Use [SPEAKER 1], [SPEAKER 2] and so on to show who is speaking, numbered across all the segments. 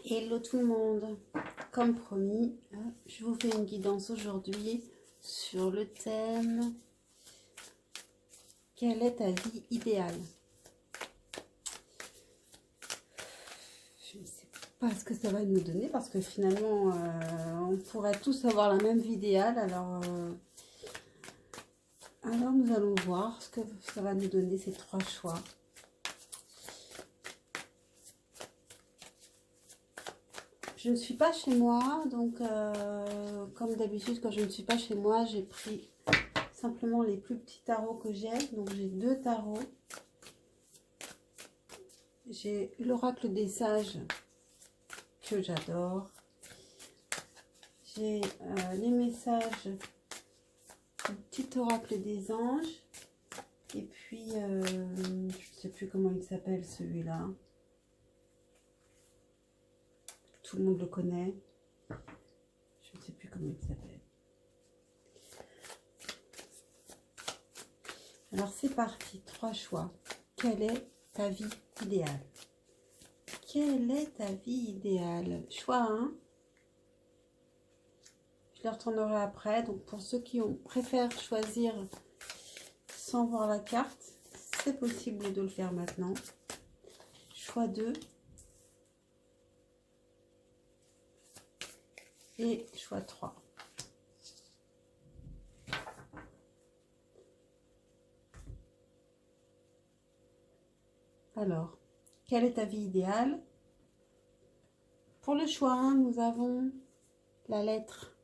[SPEAKER 1] Hello tout le monde, comme promis, je vous fais une guidance aujourd'hui sur le thème « Quelle est ta vie idéale ?» Je ne sais pas ce que ça va nous donner parce que finalement on pourrait tous avoir la même vie idéale, alors nous allons voir ce que ça va nous donner ces trois choix. Je ne suis pas chez moi, donc comme d'habitude, quand je ne suis pas chez moi, j'ai pris simplement les plus petits tarots que j'ai. Donc j'ai deux tarots. J'ai l'oracle des sages que j'adore. J'ai les messages du petit oracle des anges. Et puis, je ne sais plus comment il s'appelle celui-là. Tout le monde le connaît. Je ne sais plus comment il s'appelle. Alors c'est parti, trois choix. Quelle est ta vie idéale? Quelle est ta vie idéale? Choix 1. Je le retournerai après. Donc pour ceux qui préfèrent choisir sans voir la carte, c'est possible de le faire maintenant. Choix 2. Et choix 3. Alors, quelle est ta vie idéale? Pour le choix 1, nous avons la lettre.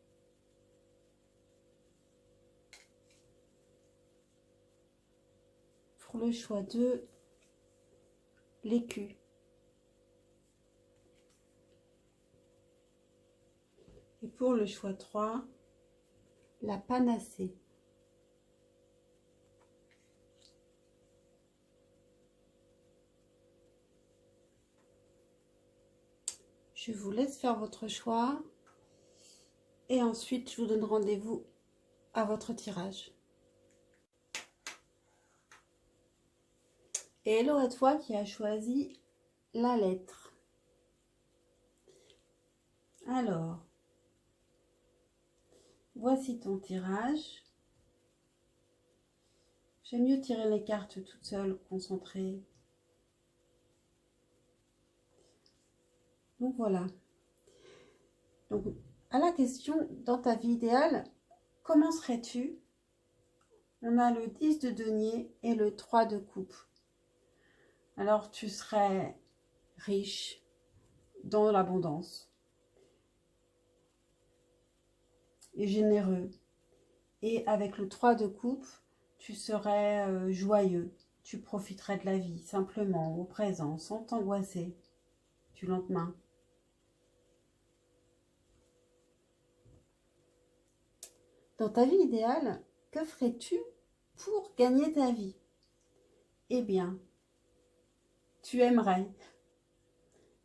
[SPEAKER 1] Pour le choix 2, l'écu. Et pour le choix 3, la panacée. Je vous laisse faire votre choix et ensuite je vous donne rendez-vous à votre tirage. Et hello à toi qui as choisi la lettre. Alors, voici ton tirage. J'aime mieux tirer les cartes toute seule, concentrée. Donc voilà. Donc à la question, dans ta vie idéale, comment serais-tu? On a le 10 de denier et le 3 de coupe. Alors tu serais riche, dans l'abondance, et généreux. Et avec le 3 de coupe, tu serais joyeux. Tu profiterais de la vie, simplement, au présent, sans t'angoisser, du lendemain. Dans ta vie idéale, que ferais-tu pour gagner ta vie? Eh bien, tu aimerais.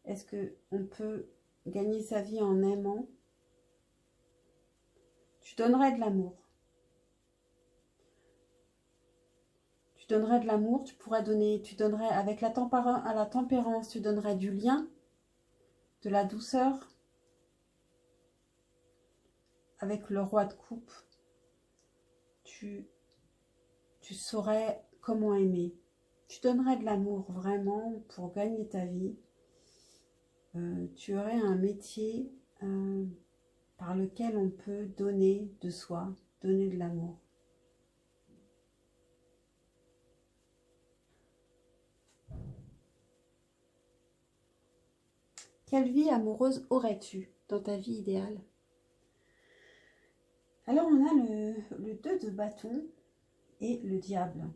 [SPEAKER 1] Est-ce qu'on peut gagner sa vie en aimant? Tu donnerais de l'amour. Tu donnerais de l'amour, tu pourrais donner, tu donnerais avec la tempérance, tu donnerais du lien, de la douceur. Avec le roi de coupe, tu saurais comment aimer. Tu donnerais de l'amour vraiment pour gagner ta vie. Tu aurais un métier par lequel on peut donner de soi, donner de l'amour. Quelle vie amoureuse aurais-tu dans ta vie idéale? Alors on a le 2 de bâton et le diable.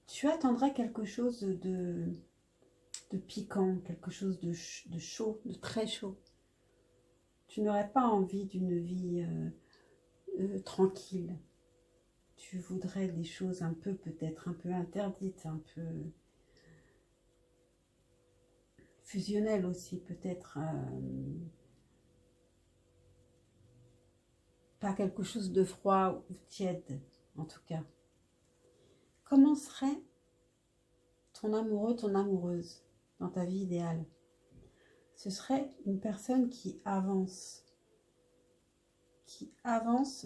[SPEAKER 1] Tu attendrais quelque chose de piquant, quelque chose de chaud, de très chaud. Tu n'aurais pas envie d'une vie tranquille. Tu voudrais des choses un peu, peut-être un peu interdites, un peu fusionnelles aussi, peut-être pas quelque chose de froid ou tiède, en tout cas. Comment serait ton amoureux, ton amoureuse dans ta vie idéale, ce serait une personne qui avance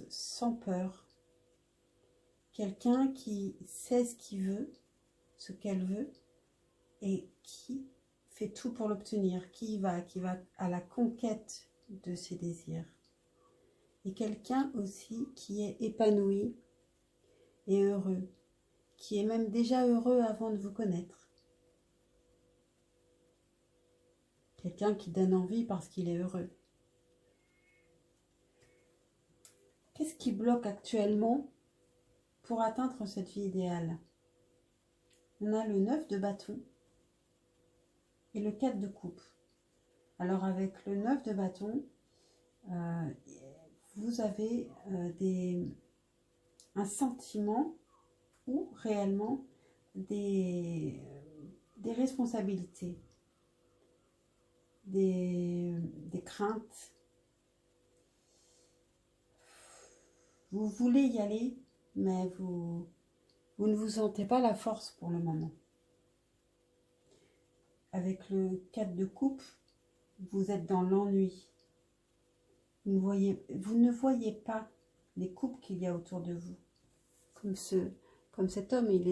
[SPEAKER 1] sans peur. Quelqu'un qui sait ce qu'il veut, ce qu'elle veut, et qui fait tout pour l'obtenir, qui va à la conquête de ses désirs. Et quelqu'un aussi qui est épanoui et heureux, qui est même déjà heureux avant de vous connaître. Quelqu'un qui donne envie parce qu'il est heureux. Qu'est-ce qui bloque actuellement pour atteindre cette vie idéale? On a le 9 de bâton et le 4 de coupe. Alors avec le 9 de bâton, vous avez un sentiment ou réellement des responsabilités, des craintes. Vous voulez y aller, mais vous ne vous sentez pas la force pour le moment. Avec le 4 de coupe, vous êtes dans l'ennui. Vous ne voyez pas les coupes qu'il y a autour de vous. Comme cet homme, il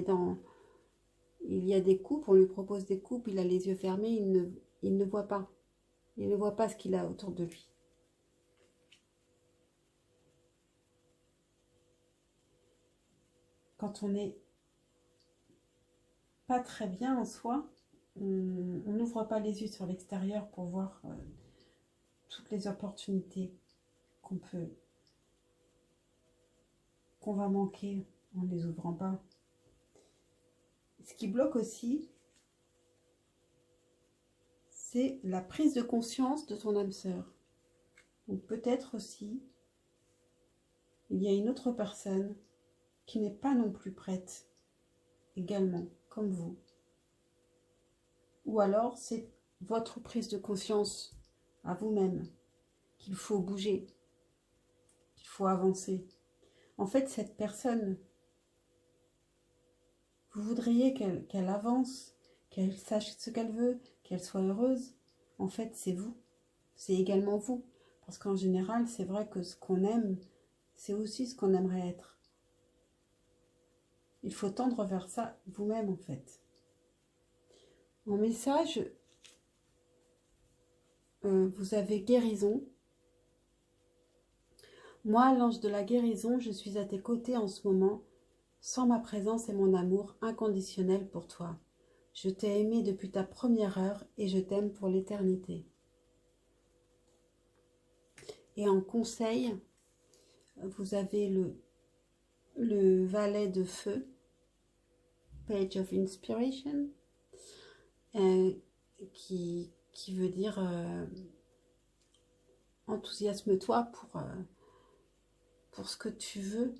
[SPEAKER 1] y a des coupes, on lui propose des coupes, il a les yeux fermés, il ne voit pas. Il ne voit pas ce qu'il a autour de lui. Quand on n'est pas très bien en soi, on n'ouvre pas les yeux sur l'extérieur pour voir toutes les opportunités qu'on va manquer en ne les ouvrant pas. Ce qui bloque aussi, c'est la prise de conscience de ton âme sœur. Donc peut-être aussi, il y a une autre personne qui n'est pas non plus prête, également, comme vous. Ou alors, c'est votre prise de conscience à vous-même, qu'il faut bouger, qu'il faut avancer. En fait, cette personne, vous voudriez qu'elle avance, qu'elle sache ce qu'elle veut, qu'elle soit heureuse. En fait, c'est vous, c'est également vous. Parce qu'en général, c'est vrai que ce qu'on aime, c'est aussi ce qu'on aimerait être. Il faut tendre vers ça vous-même, en fait. En message, vous avez guérison. Moi, l'ange de la guérison, je suis à tes côtés en ce moment, sans ma présence et mon amour inconditionnel pour toi. Je t'ai aimé depuis ta première heure et je t'aime pour l'éternité. Et en conseil, vous avez le valet de feu, Page of Inspiration, qui veut dire enthousiasme-toi pour ce que tu veux.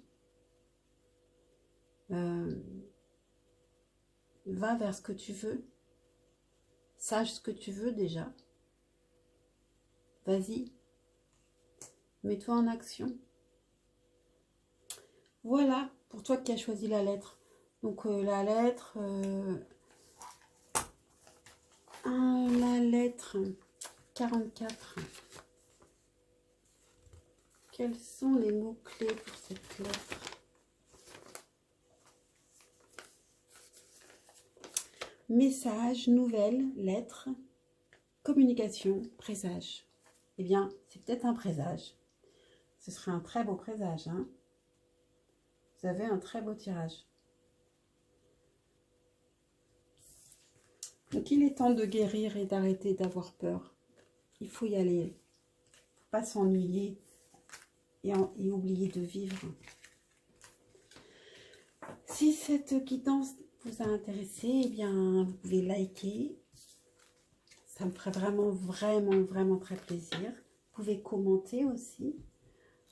[SPEAKER 1] Va vers ce que tu veux. Sache ce que tu veux déjà. Vas-y. Mets-toi en action. Voilà, pour toi qui as choisi la lettre. Donc la lettre 44. Quels sont les mots-clés pour cette lettre? Message, nouvelle, lettre, communication, présage. Eh bien, c'est peut-être un présage. Ce serait un très beau présage, hein? Vous avez un très beau tirage. Donc, il est temps de guérir et d'arrêter d'avoir peur. Il faut y aller. Il ne faut pas s'ennuyer et oublier de vivre. Si cette guidance vous a intéressé, eh bien, vous pouvez liker. Ça me ferait vraiment très plaisir. Vous pouvez commenter aussi.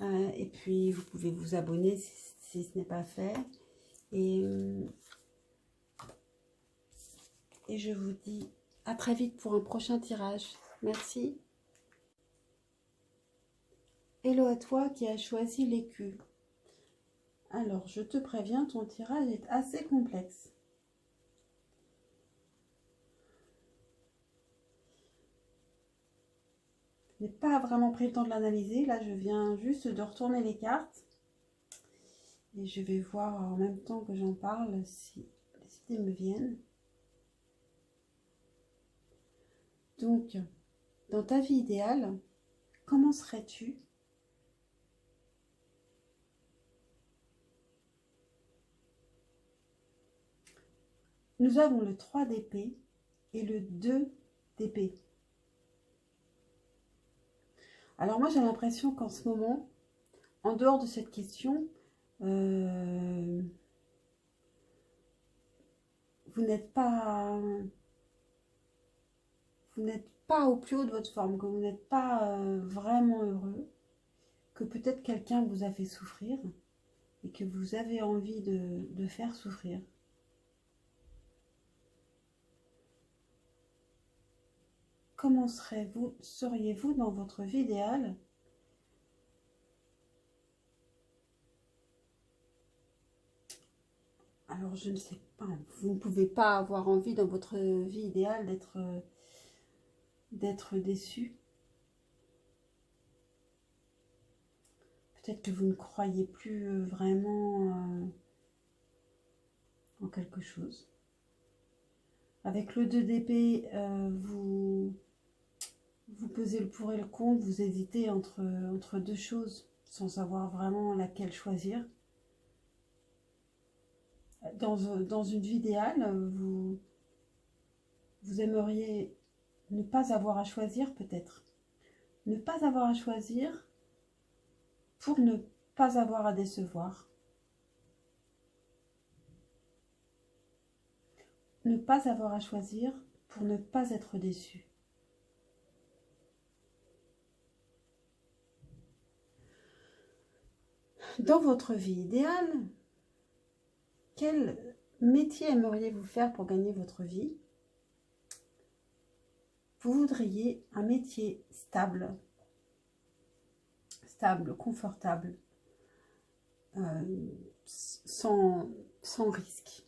[SPEAKER 1] Et puis, vous pouvez vous abonner si ce n'est pas fait. Et je vous dis à très vite pour un prochain tirage. Merci. Hello à toi qui as choisi l'écu. Alors, je te préviens, ton tirage est assez complexe. n'ai pas vraiment pris le temps de l'analyser. Là, je viens juste de retourner les cartes. Et je vais voir en même temps que j'en parle si les idées me viennent. Donc, dans ta vie idéale, comment serais-tu? Nous avons le 3 d'épée et le 2 d'épée. Alors moi, j'ai l'impression qu'en ce moment, en dehors de cette question, vous n'êtes pas au plus haut de votre forme, que vous n'êtes pas vraiment heureux, que peut-être quelqu'un vous a fait souffrir et que vous avez envie de faire souffrir. Comment seriez-vous dans votre vie idéale? Alors, je ne sais pas. Vous ne pouvez pas avoir envie dans votre vie idéale d'être déçu. Peut-être que vous ne croyez plus vraiment en quelque chose. Avec le 2 d'épée, vous pesez le pour et le contre, vous hésitez entre deux choses sans savoir vraiment laquelle choisir. Dans une vie idéale, vous aimeriez ne pas avoir à choisir peut-être. Ne pas avoir à choisir pour ne pas avoir à décevoir. Ne pas avoir à choisir pour ne pas être déçu. Dans votre vie idéale, quel métier aimeriez-vous faire pour gagner votre vie? Vous voudriez un métier stable, confortable, sans risque,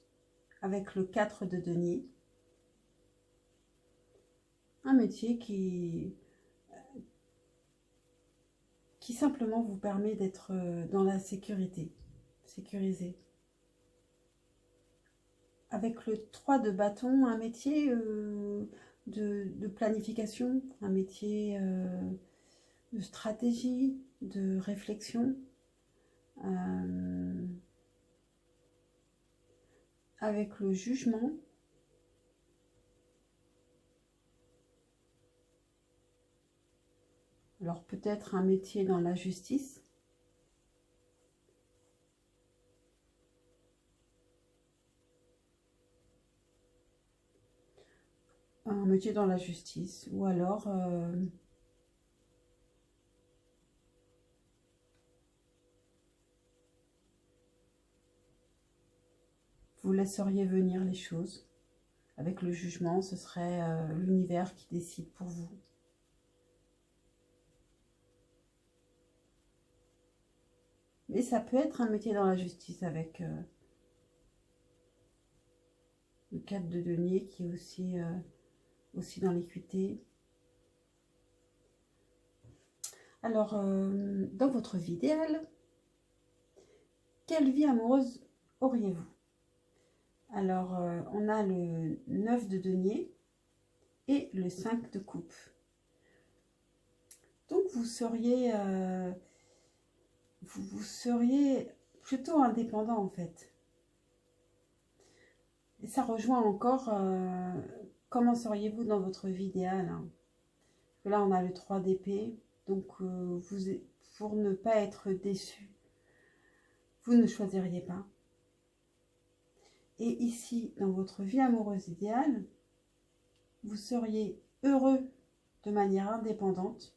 [SPEAKER 1] avec le 4 de denier. Un métier qui simplement vous permet d'être dans la sécurité, sécurisé. Avec le 3 de bâton, un métier de planification, un métier de stratégie, de réflexion. Avec le jugement, alors peut-être un métier dans la justice. Un métier dans la justice, ou alors vous laisseriez venir les choses. Avec le jugement, ce serait l'univers qui décide pour vous. Mais ça peut être un métier dans la justice avec le 4 de denier qui est aussi dans l'équité. Alors, dans votre vie idéale, quelle vie amoureuse auriez-vous? Alors, on a le 9 de denier et le 5 de coupe. Donc, vous seriez plutôt indépendant en fait. Et ça rejoint encore comment seriez-vous dans votre vie idéale, hein. Là, on a le 3 d'épée. Donc, pour ne pas être déçu, vous ne choisiriez pas. Et ici, dans votre vie amoureuse idéale, vous seriez heureux de manière indépendante,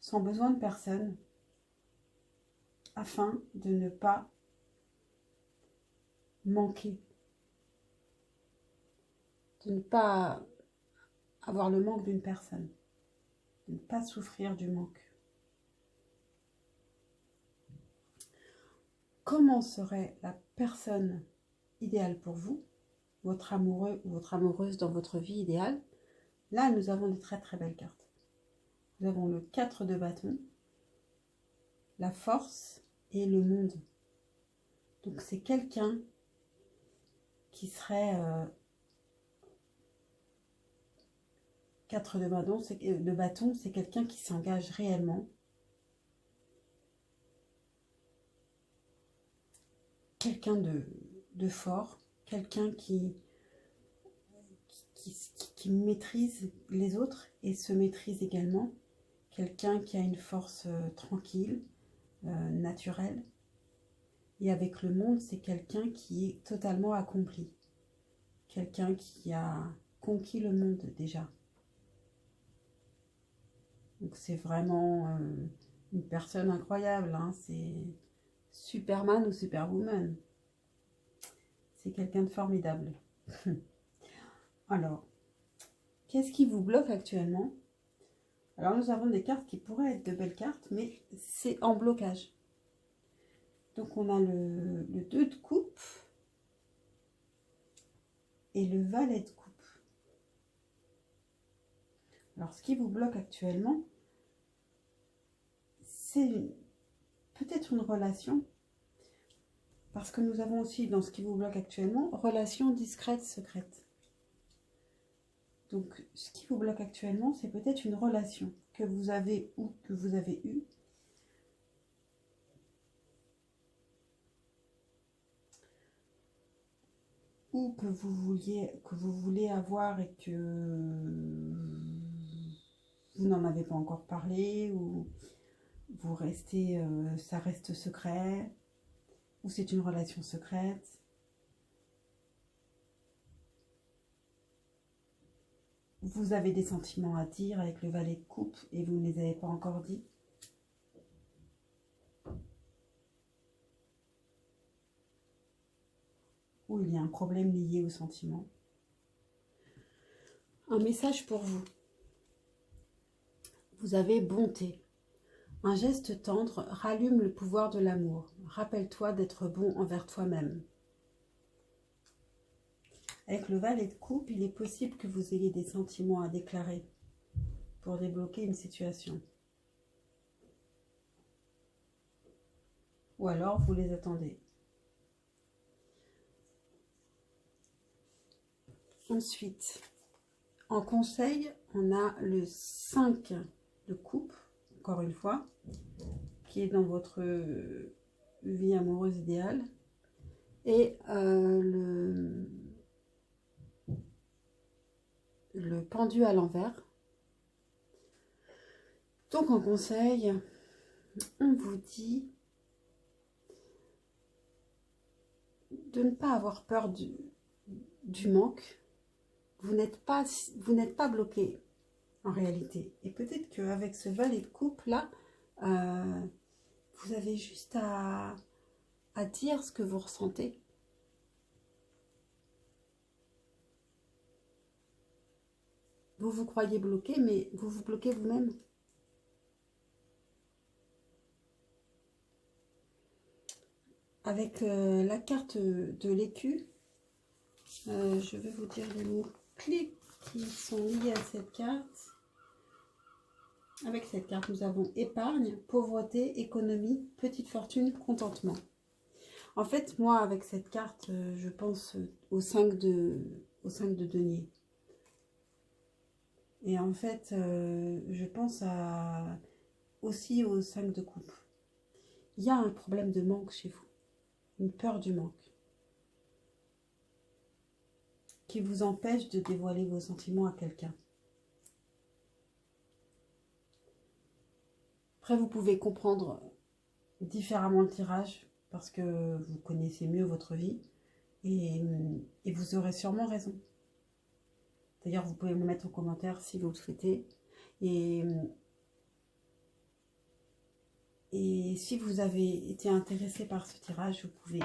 [SPEAKER 1] sans besoin de personne, afin de ne pas manquer, de ne pas avoir le manque d'une personne, de ne pas souffrir du manque. Comment serait la personne idéale pour vous, votre amoureux ou votre amoureuse dans votre vie idéale? Là, nous avons de très très belles cartes. nous avons le 4 de bâton, la force et le monde. Donc c'est quelqu'un qui serait 4 de bâton, c'est quelqu'un qui s'engage réellement. Quelqu'un de fort, quelqu'un qui maîtrise les autres et se maîtrise également. Quelqu'un qui a une force tranquille, naturelle. Et avec le monde, c'est quelqu'un qui est totalement accompli. Quelqu'un qui a conquis le monde déjà. Donc c'est vraiment une personne incroyable. Hein. C'est Superman ou Superwoman. C'est quelqu'un de formidable. Alors, qu'est-ce qui vous bloque actuellement? Alors nous avons des cartes qui pourraient être de belles cartes, mais c'est en blocage. Donc on a le 2 de coupe et le valet de coupe. Alors ce qui vous bloque actuellement, c'est peut-être une relation, parce que nous avons aussi dans ce qui vous bloque actuellement, relation discrète, secrète. Donc ce qui vous bloque actuellement, c'est peut-être une relation que vous avez ou que vous avez eue. Ou que vous voulez avoir et que vous n'en avez pas encore parlé, ou vous restez, ça reste secret, ou c'est une relation secrète. Vous avez des sentiments à dire avec le valet de coupe et vous ne les avez pas encore dit. Ou il y a un problème lié aux sentiments. Un message pour vous. Vous avez bonté. Un geste tendre rallume le pouvoir de l'amour. Rappelle-toi d'être bon envers toi-même. Avec le valet de coupe, il est possible que vous ayez des sentiments à déclarer pour débloquer une situation. Ou alors vous les attendez. Ensuite, en conseil, on a le 5 de coupe, encore une fois, qui est dans votre vie amoureuse idéale. Et le pendu à l'envers. Donc en conseil, on vous dit de ne pas avoir peur du manque. Vous n'êtes pas bloqué en réalité. Et peut-être qu'avec ce valet de coupe là, vous avez juste à dire ce que vous ressentez. Vous vous croyez bloqué, mais vous vous bloquez vous-même. Avec la carte de l'écu, je vais vous dire les mots-clés qui sont liés à cette carte. Avec cette carte, nous avons épargne, pauvreté, économie, petite fortune, contentement. En fait, moi, avec cette carte, je pense au 5 de denier. Et en fait, je pense aussi au 5 de coupe. Il y a un problème de manque chez vous. Une peur du manque. Qui vous empêche de dévoiler vos sentiments à quelqu'un. Après, vous pouvez comprendre différemment le tirage parce que vous connaissez mieux votre vie et vous aurez sûrement raison. D'ailleurs, vous pouvez me mettre en commentaire si vous le souhaitez. Et si vous avez été intéressé par ce tirage, vous pouvez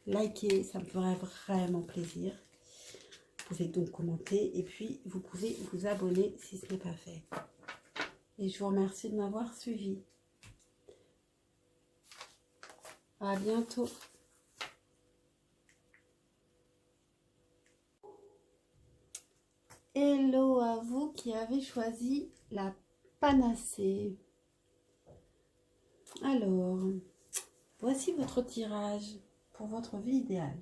[SPEAKER 1] liker, ça me ferait vraiment plaisir. Vous pouvez donc commenter et puis vous pouvez vous abonner si ce n'est pas fait. Et je vous remercie de m'avoir suivi. À bientôt. Hello à vous qui avez choisi la panacée. Alors, voici votre tirage pour votre vie idéale.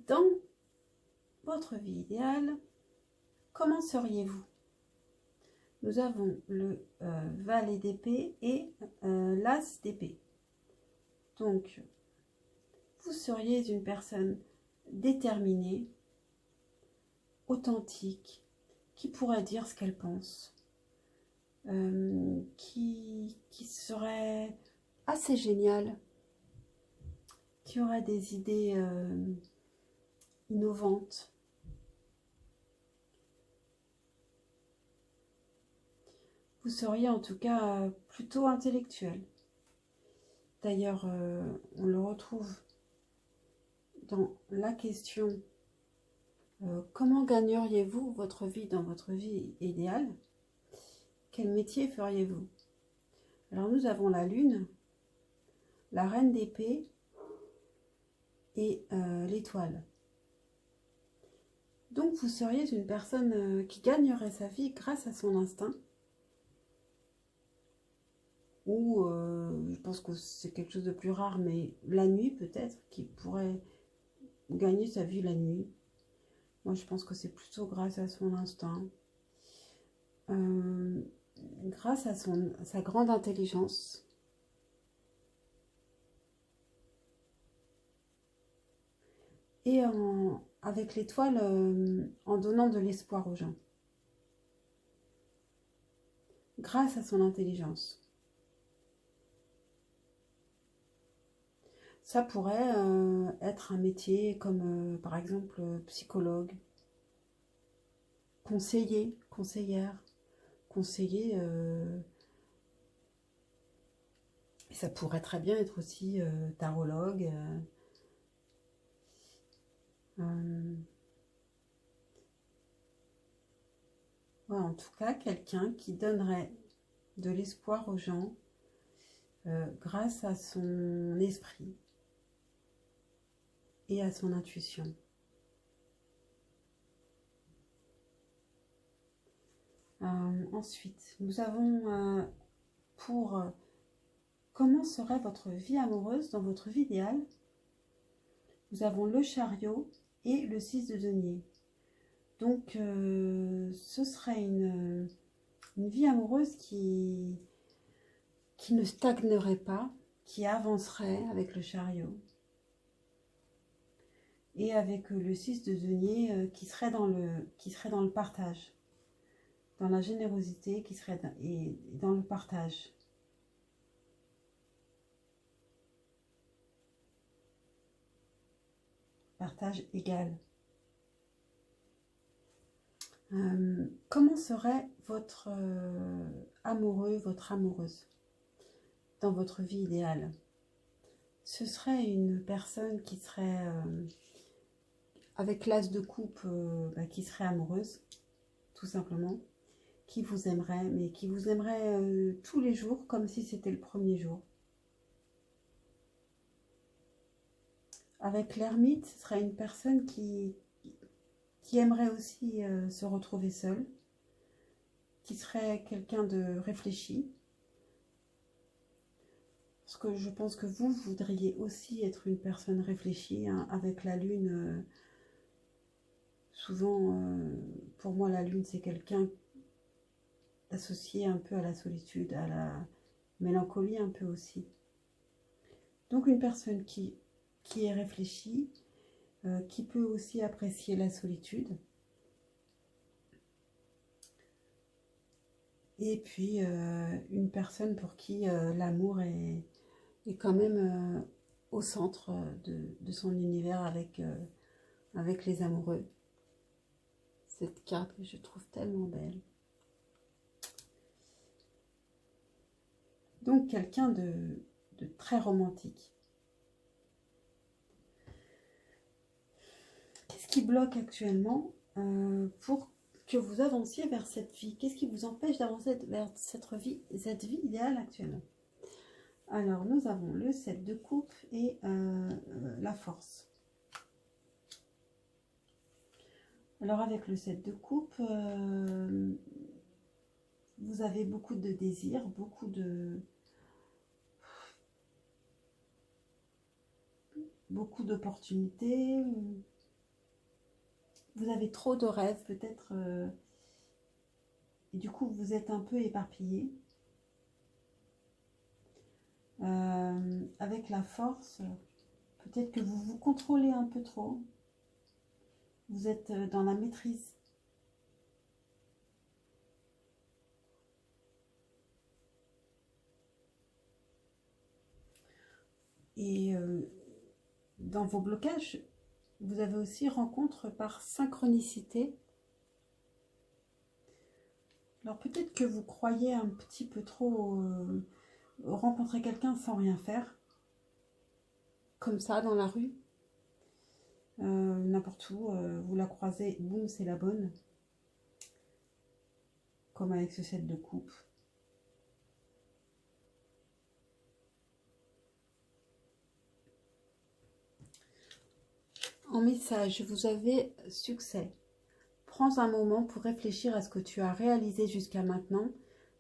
[SPEAKER 1] Dans votre vie idéale, comment seriez-vous? Nous avons le valet d'épée et l'as d'épée. Donc, vous seriez une personne déterminée, authentique, qui pourrait dire ce qu'elle pense, qui serait assez géniale, qui aurait des idées innovantes. Vous seriez en tout cas plutôt intellectuel. D'ailleurs, on le retrouve dans la question comment gagneriez-vous votre vie dans votre vie idéale? Quel métier feriez-vous? Alors nous avons la lune, la reine d'épée et l'étoile. Donc vous seriez une personne qui gagnerait sa vie grâce à son instinct. Ou je pense que c'est quelque chose de plus rare, mais la nuit peut-être, qui pourrait gagner sa vie la nuit. Moi je pense que c'est plutôt grâce à son instinct, grâce à sa grande intelligence. Et avec l'étoile, en donnant de l'espoir aux gens. Grâce à son intelligence. Ça pourrait être un métier comme par exemple psychologue, conseiller, conseillère, conseiller. Et ça pourrait très bien être aussi tarologue. Ouais, en tout cas, quelqu'un qui donnerait de l'espoir aux gens grâce à son esprit et à son intuition. Ensuite, nous avons pour comment serait votre vie amoureuse dans votre vie idéale. Nous avons le chariot et le 6 de denier. Donc, ce serait une vie amoureuse qui ne stagnerait pas, qui avancerait avec le chariot. Et avec le 6 de denier qui serait dans le partage, dans la générosité, qui serait dans le partage. Partage égal. Comment serait votre amoureux, votre amoureuse dans votre vie idéale? Ce serait une personne qui serait avec l'as de coupe, qui serait amoureuse, tout simplement, qui vous aimerait, mais qui vous aimerait tous les jours, comme si c'était le premier jour. Avec l'ermite, ce serait une personne qui aimerait aussi se retrouver seule, qui serait quelqu'un de réfléchi. Parce que je pense que vous voudriez aussi être une personne réfléchie, hein, avec la lune. Souvent, pour moi, la lune, c'est quelqu'un associé un peu à la solitude, à la mélancolie un peu aussi. Donc une personne qui est réfléchie, qui peut aussi apprécier la solitude. Et puis une personne pour qui l'amour est quand même au centre de son univers avec les amoureux. Cette carte que je trouve tellement belle. Donc quelqu'un de très romantique. Qu'est-ce qui bloque actuellement pour que vous avanciez vers cette vie? Qu'est-ce qui vous empêche d'avancer vers cette vie idéale actuellement? Alors, nous avons le 7 de coupe et la force. Alors, avec le 7 de coupe, vous avez beaucoup de désirs, beaucoup d'opportunités. Vous avez trop de rêves peut-être. Et du coup, vous êtes un peu éparpillé. Avec la force, peut-être que vous vous contrôlez un peu trop. Vous êtes dans la maîtrise. Et dans vos blocages, vous avez aussi rencontre par synchronicité. Alors peut-être que vous croyez un petit peu trop rencontrer quelqu'un sans rien faire. Comme ça, dans la rue. N'importe où, vous la croisez, boum, c'est la bonne. Comme avec ce set de coupe. En message, vous avez succès. Prends un moment pour réfléchir à ce que tu as réalisé jusqu'à maintenant.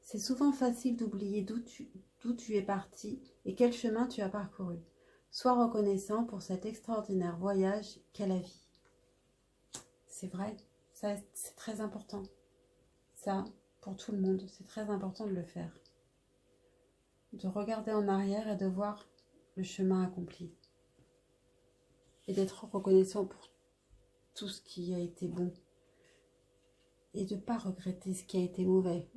[SPEAKER 1] C'est souvent facile d'oublier d'où tu es parti et quel chemin tu as parcouru. Sois reconnaissant pour cet extraordinaire voyage qu'est la vie. C'est vrai, ça c'est très important. Ça, pour tout le monde, c'est très important de le faire. De regarder en arrière et de voir le chemin accompli. Et d'être reconnaissant pour tout ce qui a été bon. Et de ne pas regretter ce qui a été mauvais.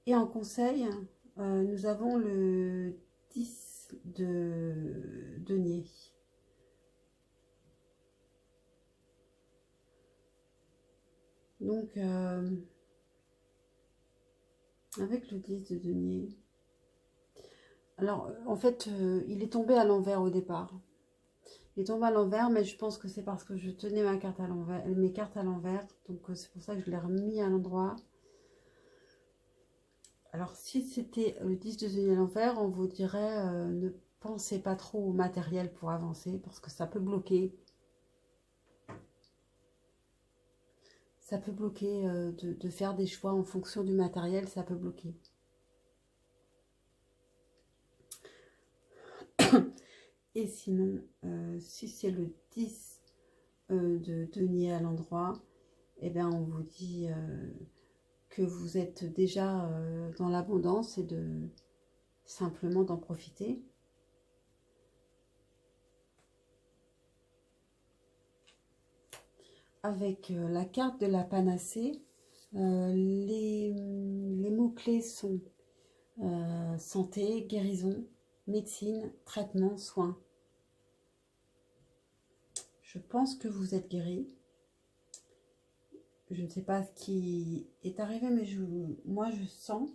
[SPEAKER 1] Et en conseil, nous avons le 10 de denier. Donc, avec le 10 de denier, alors en fait, il est tombé à l'envers au départ. Il est tombé à l'envers, mais je pense que c'est parce que je tenais mes cartes à l'envers. Donc, c'est pour ça que je l'ai remis à l'endroit. Alors, si c'était le 10 de denier à l'envers, on vous dirait ne pensez pas trop au matériel pour avancer, parce que ça peut bloquer. Ça peut bloquer de faire des choix en fonction du matériel, ça peut bloquer. Et sinon, si c'est le 10 de denier à l'endroit, eh bien on vous dit que vous êtes déjà dans l'abondance et de simplement d'en profiter. Avec la carte de la panacée, les mots-clés sont santé, guérison, médecine, traitement, soins. Je pense que vous êtes guéri. Je ne sais pas ce qui est arrivé, mais moi je sens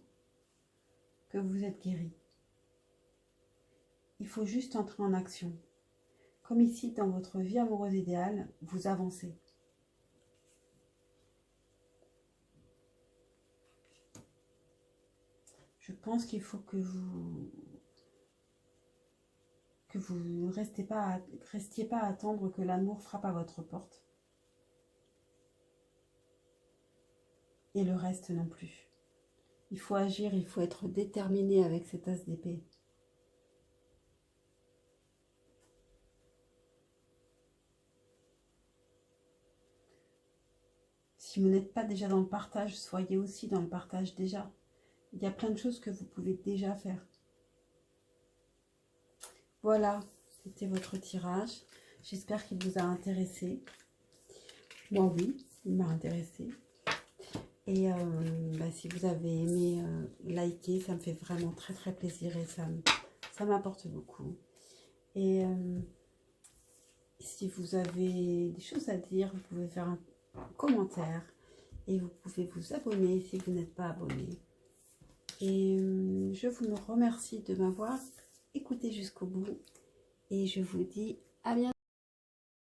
[SPEAKER 1] que vous êtes guéri. Il faut juste entrer en action. Comme ici, dans votre vie amoureuse idéale, vous avancez. Je pense qu'il faut que vous restiez pas à attendre que l'amour frappe à votre porte. Et le reste non plus. Il faut agir, il faut être déterminé avec cet as d'épée. Si vous n'êtes pas déjà dans le partage, soyez aussi dans le partage déjà. Il y a plein de choses que vous pouvez déjà faire. Voilà, c'était votre tirage. J'espère qu'il vous a intéressé. Moi, oui, il m'a intéressé. Et si vous avez aimé, liker, ça me fait vraiment très très plaisir et ça m'apporte beaucoup. Et si vous avez des choses à dire, vous pouvez faire un commentaire et vous pouvez vous abonner si vous n'êtes pas abonné. Et je vous remercie de m'avoir écouté jusqu'au bout et je vous dis à bientôt.